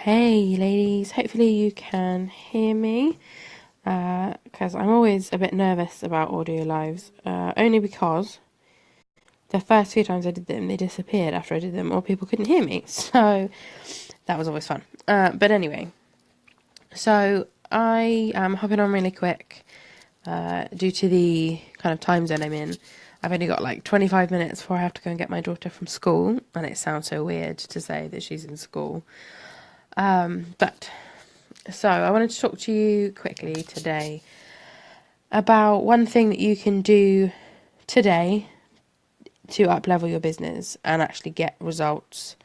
Hey ladies, hopefully you can hear me because I'm always a bit nervous about audio lives, only because the first few times I did them, they disappeared after I did them, or people couldn't hear me, so that was always fun. But anyway, so I am hopping on really quick due to the kind of time zone I'm in. I've only got like 25 minutes before I have to go and get my daughter from school, and it sounds so weird to say that she's in school. But So, I wanted to talk to you quickly today about one thing that you can do today to uplevel your business and actually get results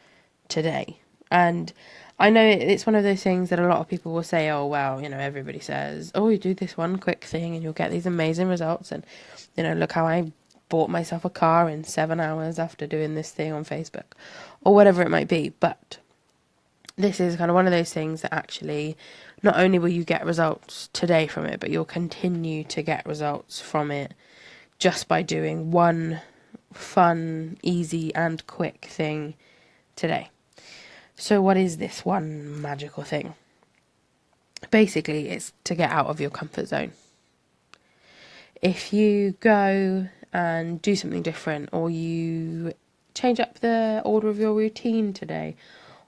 today. And I know it's one of those things that a lot of people will say, oh, well, everybody says, oh, you do this one quick thing and you'll get these amazing results. And, look how I bought myself a car in 7 hours after doing this thing on Facebook or whatever it might be. But this is kind of one of those things that actually not only will you get results today from it, but you'll continue to get results from it just by doing one fun, easy, and quick thing today. So, what is this one magical thing? Basically, it's to get out of your comfort zone. If you go and do something different, or you change up the order of your routine today,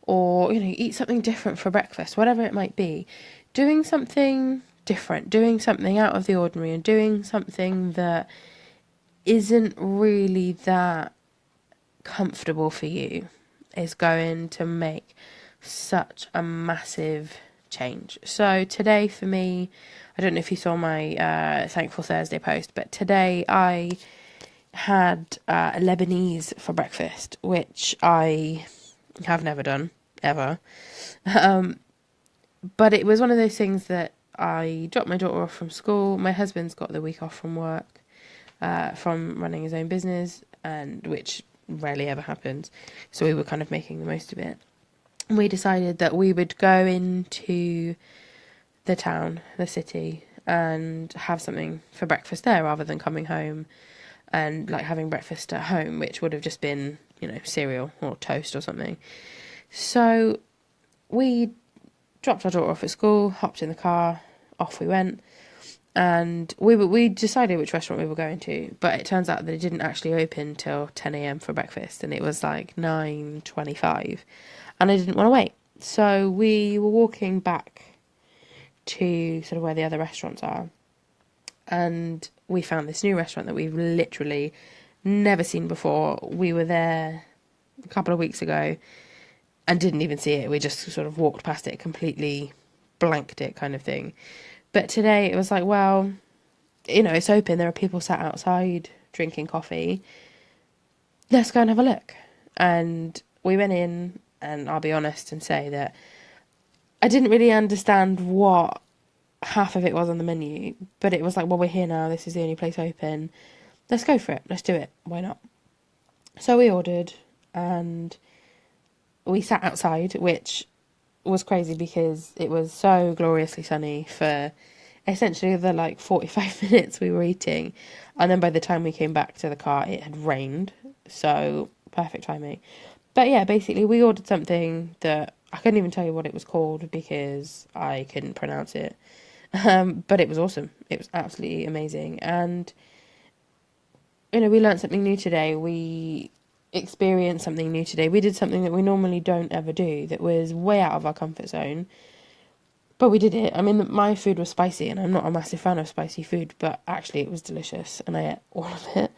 or eat something different for breakfast, whatever it might be, doing something different, doing something out of the ordinary, and doing something that isn't really that comfortable for you is going to make such a massive change. So today for me, I don't know if you saw my Thankful Thursday post, but today I had Lebanese for breakfast, which I have never done ever. But it was one of those things that I dropped my daughter off from school. My husband's got the week off from work, from running his own business, and which rarely ever happens. So we were kind of making the most of it. And we decided that we would go into the town, the city, and have something for breakfast there rather than coming home and like having breakfast at home, which would have just been, cereal or toast or something. So we dropped our daughter off at school, hopped in the car, off we went, and we decided which restaurant we were going to. But it turns out that it didn't actually open till 10 a.m. for breakfast, and it was like 9:25, and I didn't want to wait. So we were walking back to sort of where the other restaurants are, and we found this new restaurant that we've literally never seen before. We were there a couple of weeks ago and didn't even see it. We just sort of walked past it, completely blanked it, kind of thing. But today it was like, well, it's open. There are people sat outside drinking coffee. Let's go and have a look. And we went in, and I'll be honest and say that I didn't really understand what half of it was on the menu, but it was like, well, we're here now. This is the only place open. Let's go for it. Let's do it. Why not? So we ordered, and we sat outside, which was crazy because it was so gloriously sunny for essentially the like 45 minutes we were eating. And then by the time we came back to the car, it had rained. So perfect timing. But yeah, basically, we ordered something that I couldn't even tell you what it was called because I couldn't pronounce it. But it was awesome. It was absolutely amazing. And, we learned something new today. We experienced something new today. We did something that we normally don't ever do that was way out of our comfort zone. But we did it. I mean, my food was spicy, and I'm not a massive fan of spicy food, but actually it was delicious, and I ate all of it.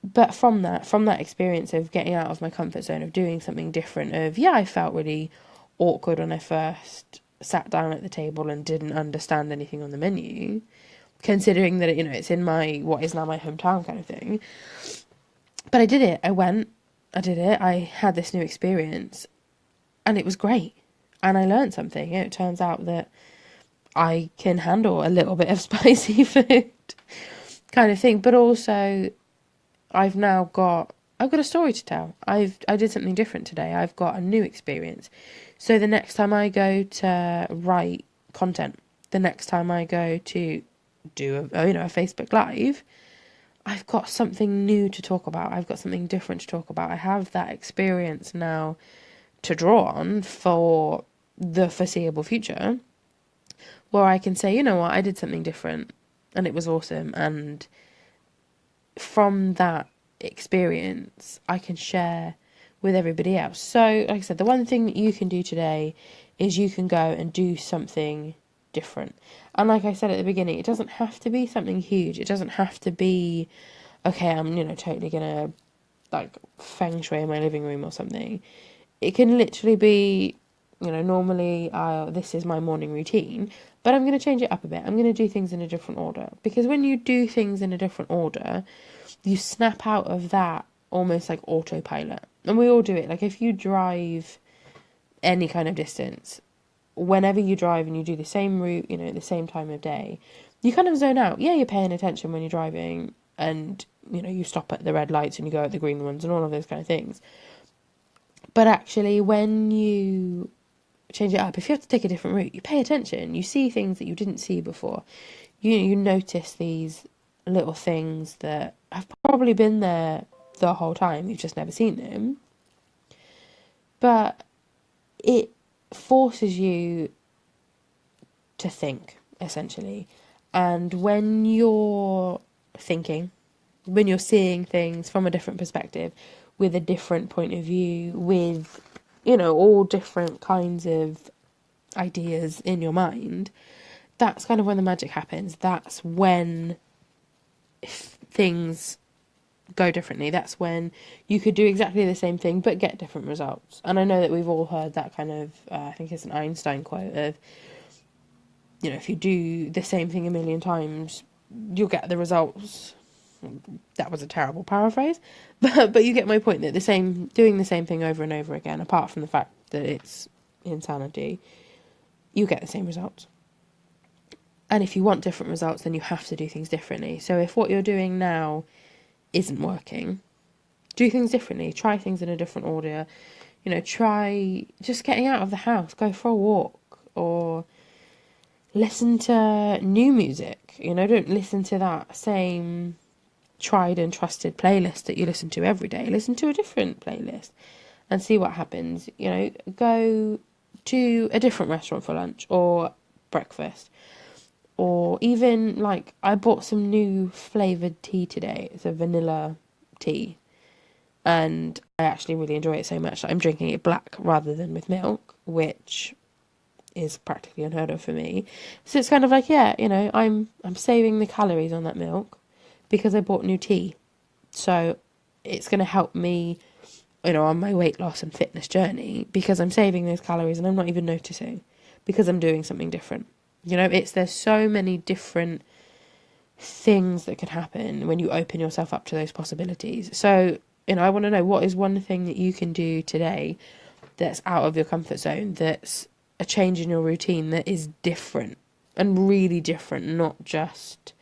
But from that experience of getting out of my comfort zone, of doing something different, I felt really awkward when I first sat down at the table and didn't understand anything on the menu, considering that it's in my what is now my hometown kind of thing. But I did it. I did it. I had this new experience, and it was great. And I learned something. It turns out that I can handle a little bit of spicy food, kind of thing. But also, I've got a story to tell. I did something different today. I've got a new experience. So the next time I go to write content, the next time I go to do a Facebook Live, I've got something new to talk about. I've got something different to talk about. I have that experience now to draw on for the foreseeable future, where I can say, you know what, I did something different and it was awesome. And from that experience, I can share with everybody else. So, like I said, the one thing that you can do today is you can go and do something different. And like I said at the beginning, it doesn't have to be something huge. It doesn't have to be, okay, I'm, totally gonna like feng shui in my living room or something. It can literally be, normally this is my morning routine, but I'm going to change it up a bit. I'm going to do things in a different order, because when you do things in a different order, you snap out of that almost like autopilot. And we all do it. Like if you drive any kind of distance, whenever you drive and you do the same route, at the same time of day, you kind of zone out. Yeah, you're paying attention when you're driving, and you stop at the red lights and you go at the green ones and all of those kind of things. But actually, when you change it up, if you have to take a different route, you pay attention. You see things that you didn't see before. You notice these little things that have probably been there the whole time. You've just never seen them. But it forces you to think, essentially. And when you're thinking, when you're seeing things from a different perspective, with a different point of view, with, all different kinds of ideas in your mind, that's kind of when the magic happens. That's when things go differently. That's when you could do exactly the same thing but get different results. And I know that we've all heard that kind of, I think it's an Einstein quote of, if you do the same thing a million times, you'll get the results. That was a terrible paraphrase, but you get my point, that doing the same thing over and over again, apart from the fact that it's insanity, you get the same results. And if you want different results, then you have to do things differently. So if what you're doing now isn't working, do things differently. Try things in a different order. Try just getting out of the house. Go for a walk, or listen to new music. Don't listen to that same tried and trusted playlist that you listen to every day. Listen to a different playlist and see what happens. Go to a different restaurant for lunch or breakfast. Or even, like, I bought some new flavoured tea today. It's a vanilla tea. And I actually really enjoy it so much that I'm drinking it black rather than with milk, which is practically unheard of for me. So it's kind of like, I'm saving the calories on that milk because I bought new tea. So it's going to help me, on my weight loss and fitness journey, because I'm saving those calories and I'm not even noticing, because I'm doing something different. There's so many different things that could happen when you open yourself up to those possibilities. So, I want to know, what is one thing that you can do today that's out of your comfort zone, that's a change in your routine that is different and really different, not just,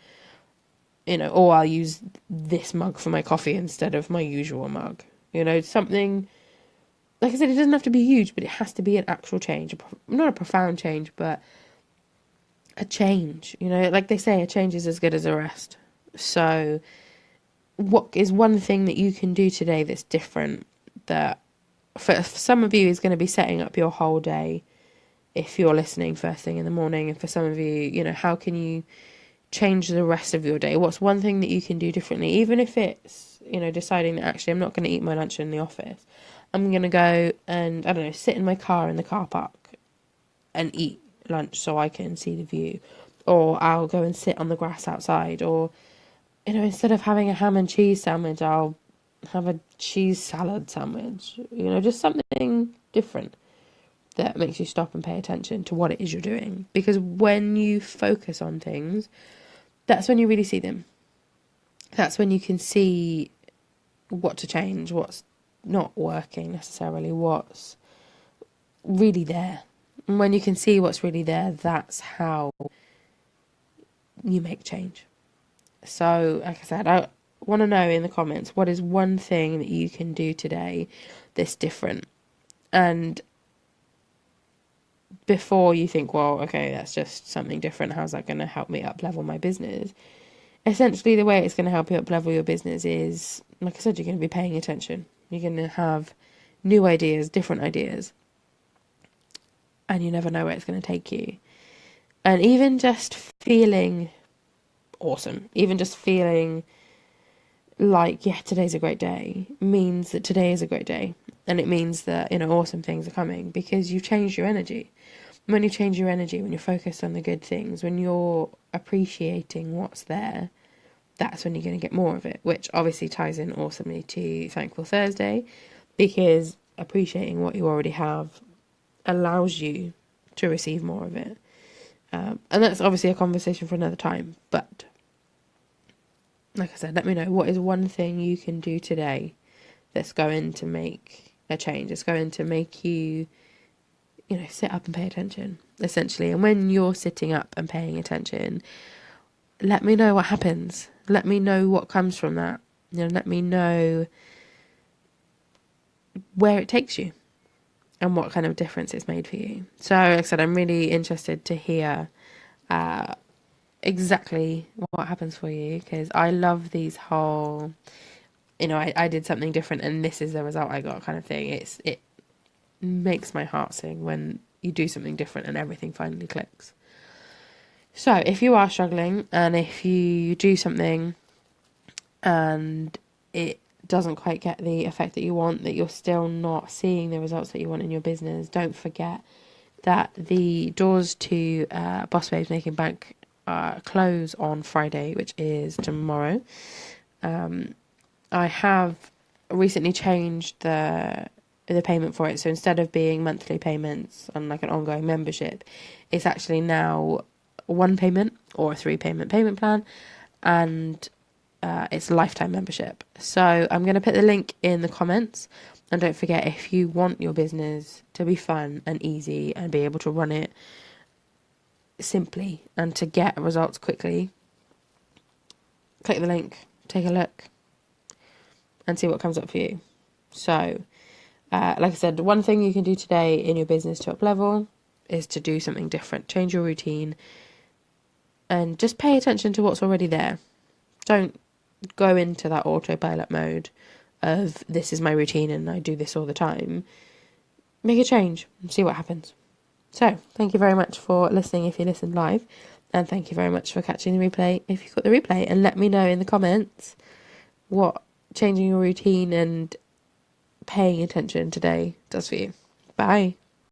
I'll use this mug for my coffee instead of my usual mug. Something, like I said, it doesn't have to be huge, but it has to be an actual change. Not a profound change, but a change. Like they say, a change is as good as a rest. So what is one thing that you can do today that's different, that for some of you is going to be setting up your whole day if you're listening first thing in the morning? And for some of you, how can you change the rest of your day? What's one thing that you can do differently? Even if it's, deciding that actually I'm not going to eat my lunch in the office. I'm going to go and, I don't know, sit in my car in the car park and eat lunch so I can see the view. Or I'll go and sit on the grass outside. Or, instead of having a ham and cheese sandwich, I'll have a cheese salad sandwich. Just something different that makes you stop and pay attention to what it is you're doing. Because when you focus on things, that's when you really see them. That's when you can see what to change, what's not working necessarily, what's really there. And when you can see what's really there, that's how you make change. So, like I said, I want to know in the comments, what is one thing that you can do today that's different? And before you think, well, okay, that's just something different, how's that going to help me up level my business? Essentially, the way it's going to help you up level your business is, like I said, you're going to be paying attention. You're going to have new ideas, different ideas, and you never know where it's going to take you. And even just feeling awesome, even just feeling like, yeah, today's a great day, means that today is a great day. And it means that, awesome things are coming because you've changed your energy. When you change your energy, when you're focused on the good things, when you're appreciating what's there, that's when you're going to get more of it, which obviously ties in awesomely to Thankful Thursday, because appreciating what you already have allows you to receive more of it. And that's obviously a conversation for another time. But like I said, let me know, what is one thing you can do today that's going to make a change. It's going to make you, sit up and pay attention, essentially. And when you're sitting up and paying attention, let me know what happens. Let me know what comes from that. Let me know where it takes you and what kind of difference it's made for you. So, like I said, I'm really interested to hear exactly what happens for you, because I love these whole, I did something different and this is the result I got kind of thing. It makes my heart sing when you do something different and everything finally clicks. So if you are struggling and if you do something and it doesn't quite get the effect that you want, that you're still not seeing the results that you want in your business, don't forget that the doors to Boss Babes Making Bank close on Friday, which is tomorrow. I have recently changed the payment for it, so instead of being monthly payments and like an ongoing membership, it's actually now one payment or a 3-payment payment plan, and it's a lifetime membership. So I'm going to put the link in the comments, and don't forget, if you want your business to be fun and easy and be able to run it simply and to get results quickly, click the link, take a look and see what comes up for you. So like I said, one thing you can do today in your business to up level is to do something different. Change your routine and just pay attention to what's already there. Don't go into that autopilot mode of this is my routine and I do this all the time. Make a change and see what happens. So thank you very much for listening if you listened live, and thank you very much for catching the replay if you got the replay, and let me know in the comments what changing your routine and paying attention today does for you. Bye.